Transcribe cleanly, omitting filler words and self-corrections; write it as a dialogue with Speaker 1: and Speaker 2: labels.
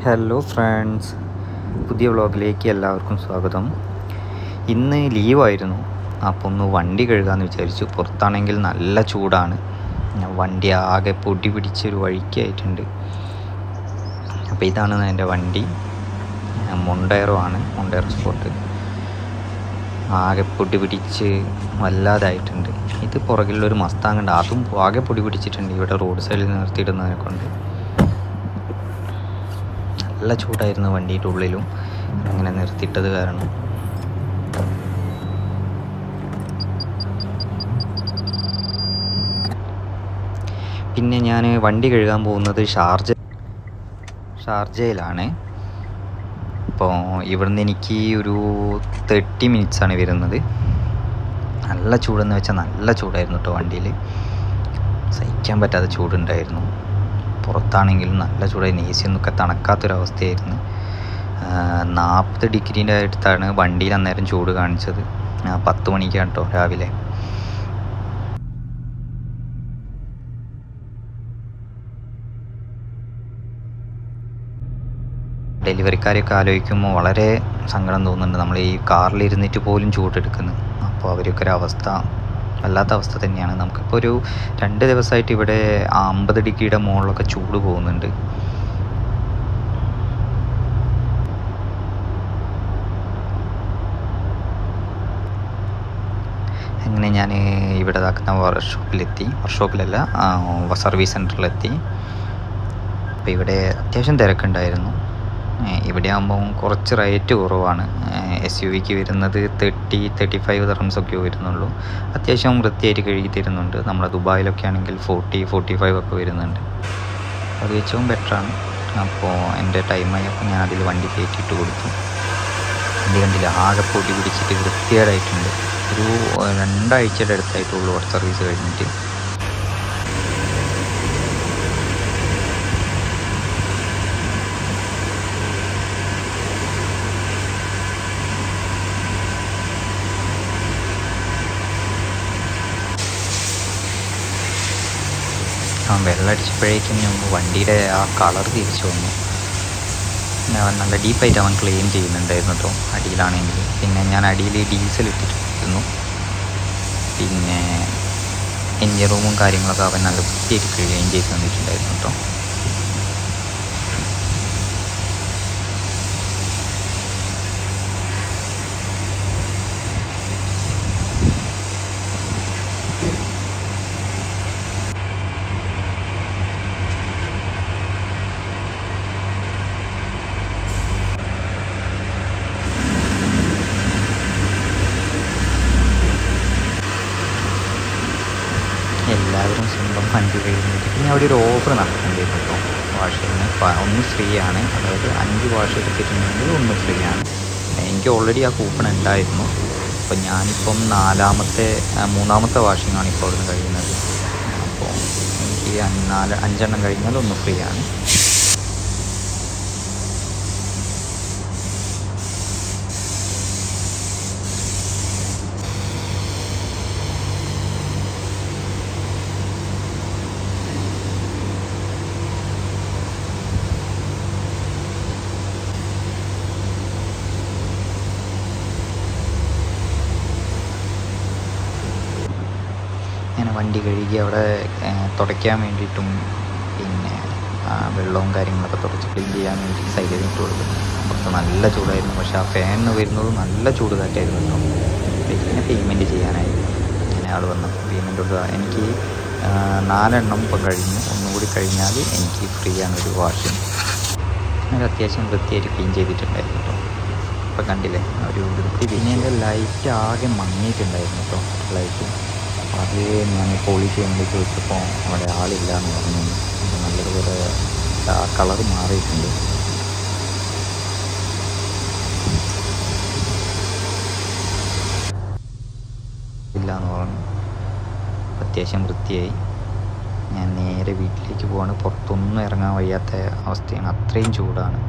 Speaker 1: Hello friends, പുതിയ വ്ളോഗിലേക്ക് എല്ലാവർക്കും സ്വാഗതം. ഇന്ന് ലീവായിരുന്നു, അപ്പോൾ ഒന്ന് വണ്ടി കഴുകാമെന്ന് വിചാരിച്ചു. പുറത്താണെങ്കിൽ നല്ല ചൂടാണ്, വണ്ടി ആകെ പൊടി പിടിച്ചൊരു വഴിക്കായിട്ടുണ്ട്. അപ്പോൾ ഇതാണ് എൻ്റെ വണ്ടി, മൊണ്ടേറോ ആണ്, മൊണ്ടേറോ സ്പോട്ട്. ആകെ പൊടി പിടിച്ച് വല്ലാതായിട്ടുണ്ട്. ഇത് പുറകിലൊരു മസ്താങ്ങുണ്ട്, അതും ആകെ പൊടി പിടിച്ചിട്ടുണ്ട്. ഇവിടെ റോഡ് സൈഡിൽ നിർത്തിയിടുന്നതിനെ കൊണ്ട് നല്ല ചൂടായിരുന്നു വണ്ടിയുടെ ഉള്ളിലും, അങ്ങനെ നിർത്തിയിട്ടത് കാരണം. പിന്നെ ഞാൻ വണ്ടി കഴുകാൻ പോകുന്നത് ഷാർജയിലാണ്. അപ്പോൾ ഇവിടുന്ന് എനിക്ക് ഒരു 30 മിനിറ്റ്സാണ് വരുന്നത്. നല്ല ചൂടെന്ന് വെച്ചാൽ നല്ല ചൂടായിരുന്നു കേട്ടോ. വണ്ടിയിൽ സഹിക്കാൻ പറ്റാത്ത ചൂടുണ്ടായിരുന്നു. പുറത്താണെങ്കിലും നല്ല ചൂടായിരുന്നു. AC ഒന്നൊക്കെ തണുക്കാത്തൊരവസ്ഥയായിരുന്നു. 40 ഡിഗ്രീൻ്റെ അടുത്താണ് വണ്ടിയിൽ അന്നേരം ചൂട് കാണിച്ചത്. 10 മണിക്കാണ് കേട്ടോ രാവിലെ. ഡെലിവറിക്കാരെയൊക്കെ ആലോചിക്കുമ്പോൾ വളരെ സങ്കടം തോന്നുന്നുണ്ട്. നമ്മൾ ഈ കാറിലിരുന്നിട്ട് പോലും ചൂടെടുക്കുന്നു. അപ്പോൾ അവരൊക്കെ ഒരവസ്ഥ വല്ലാത്ത അവസ്ഥ തന്നെയാണ്. നമുക്കിപ്പോൾ ഒരു 2 ദിവസമായിട്ട് ഇവിടെ 50 ഡിഗ്രിയുടെ മുകളിലൊക്കെ ചൂട് പോകുന്നുണ്ട്. അങ്ങനെ ഞാൻ ഇവിടെ ഇതാക്കുന്ന വർക്ക്ഷോപ്പിലല്ല, സർവീസ് സെൻറ്ററിലെത്തി. അപ്പോൾ ഇവിടെ അത്യാവശ്യം തിരക്കുണ്ടായിരുന്നു. ഇവിടെ ആകുമ്പം കുറച്ച് റേറ്റ് കുറവാണ്. SUVക്ക് വരുന്നത് 30-35 ദിർഹംസൊക്കെ വരുന്നുള്ളൂ. അത്യാവശ്യം വൃത്തിയായിട്ട് കഴുകി തരുന്നുണ്ട്. നമ്മുടെ ദുബായിലൊക്കെ ആണെങ്കിൽ 40-45 ഒക്കെ വരുന്നുണ്ട്. അത് വെച്ചും ബെറ്ററാണ്. അപ്പോൾ എൻ്റെ ടൈമായപ്പോൾ ഞാൻ അതിൽ വണ്ടി കയറ്റിയിട്ട് കൊടുത്തു. വണ്ടി കണ്ടില്ല, ആകെ പൊടി പിടിച്ചിട്ട് വൃത്തികേടായിട്ടുണ്ട്. ഒരു 2 ആഴ്ചയുടെ അടുത്തായിട്ടുള്ളൂ സർവീസ് കഴിഞ്ഞിട്ട്. വെള്ളമടിച്ചപ്പോഴേക്കും വണ്ടിയുടെ ആ കളർ തിരിച്ചു വന്നു. നല്ല ഡീപ്പായിട്ട് അവൻ ക്ലീൻ ചെയ്യുന്നുണ്ടായിരുന്നു കേട്ടോ, അടിയിലാണെങ്കിൽ. പിന്നെ ഞാൻ അടിയിൽ ഡീസൽ ഇട്ടിട്ടുണ്ടായിരുന്നു. പിന്നെ എൻജിൻ റൂമും കാര്യങ്ങളൊക്കെ അവൻ നല്ല വൃത്തിയായിട്ട് ക്ലീൻ ചെയ്ത് തന്നിട്ടുണ്ടായിരുന്നു കേട്ടോ. എല്ലാവരും സ്വന്തം വണ്ടി കഴിയുന്നുണ്ട്. പിന്നെ അവിടെ ഒരു ഓഫർ നടക്കുന്നുണ്ടായിരുന്നു കേട്ടോ. വാഷിന് ഒന്ന് ഫ്രീ ആണ്, അതായത് 5 വാഷ് എടുത്തിട്ടുണ്ടെങ്കിൽ 1 ഫ്രീ ആണ്. എനിക്ക് ഓൾറെഡി ആ കൂപ്പൺ ഉണ്ടായിരുന്നു. അപ്പോൾ ഞാനിപ്പം 3ാമത്തെ വാഷിങ്ങാണ് ഇപ്പോൾ അവിടെ നിന്ന് കഴിയുന്നത്. അപ്പോൾ എനിക്ക് 5 എണ്ണം കഴിഞ്ഞാൽ 1 ഫ്രീ ആണ്. ഞാൻ വണ്ടി കഴുകി അവിടെ തുടയ്ക്കാൻ വേണ്ടിയിട്ടും പിന്നെ വെള്ളവും കാര്യങ്ങളൊക്കെ തുടച്ച് ക്ലീൻ ചെയ്യാൻ വേണ്ടി സൈഡിൽ ഇട്ട് കൊടുക്കും. പുറത്ത് നല്ല ചൂടായിരുന്നു, പക്ഷേ ആ ഫാനിന് വരുന്നത് നല്ല ചൂട് കാറ്റായിരുന്നു കേട്ടോ. പിന്നെ പേയ്മെൻറ്റ് ചെയ്യാനായിരുന്നു. അങ്ങനെ ആൾ വന്നു പേയ്മെൻറ്റ് കൊടുക്കുക. എനിക്ക് 4 എണ്ണം ഇപ്പം കഴിഞ്ഞു. ഒന്നുകൂടി കഴിഞ്ഞാൽ എനിക്ക് ഫ്രീ ആണ് ഒരു വാഷിങ്. അത് അത്യാവശ്യം വൃത്തിയായിട്ട് ക്ലീൻ ചെയ്തിട്ടുണ്ടായിരുന്നു കേട്ടോ. ഇപ്പം കണ്ടില്ലേ ഒരു വൃത്തി. പിന്നെ എൻ്റെ ലൈറ്റ് ആകെ മങ്ങിയിട്ടുണ്ടായിരുന്നു കേട്ടോ, ലൈറ്റ്. അത് ഞാൻ പോളിഷ് ചെയ്യാൻ വേണ്ടി ചോദിച്ചപ്പോൾ അവിടെ ആളില്ല എന്ന് പറഞ്ഞു. നല്ലതുപോലെ ആ കളർ മാറിയിട്ടുണ്ട്. ഇല്ല എന്ന് പറഞ്ഞു. അത്യാവശ്യം വൃത്തിയായി. ഞാൻ നേരെ വീട്ടിലേക്ക് പോവാണ്. പുറത്തൊന്നും ഇറങ്ങാൻ വയ്യാത്ത അവസ്ഥയാണ്, അത്രയും ചൂടാണ്.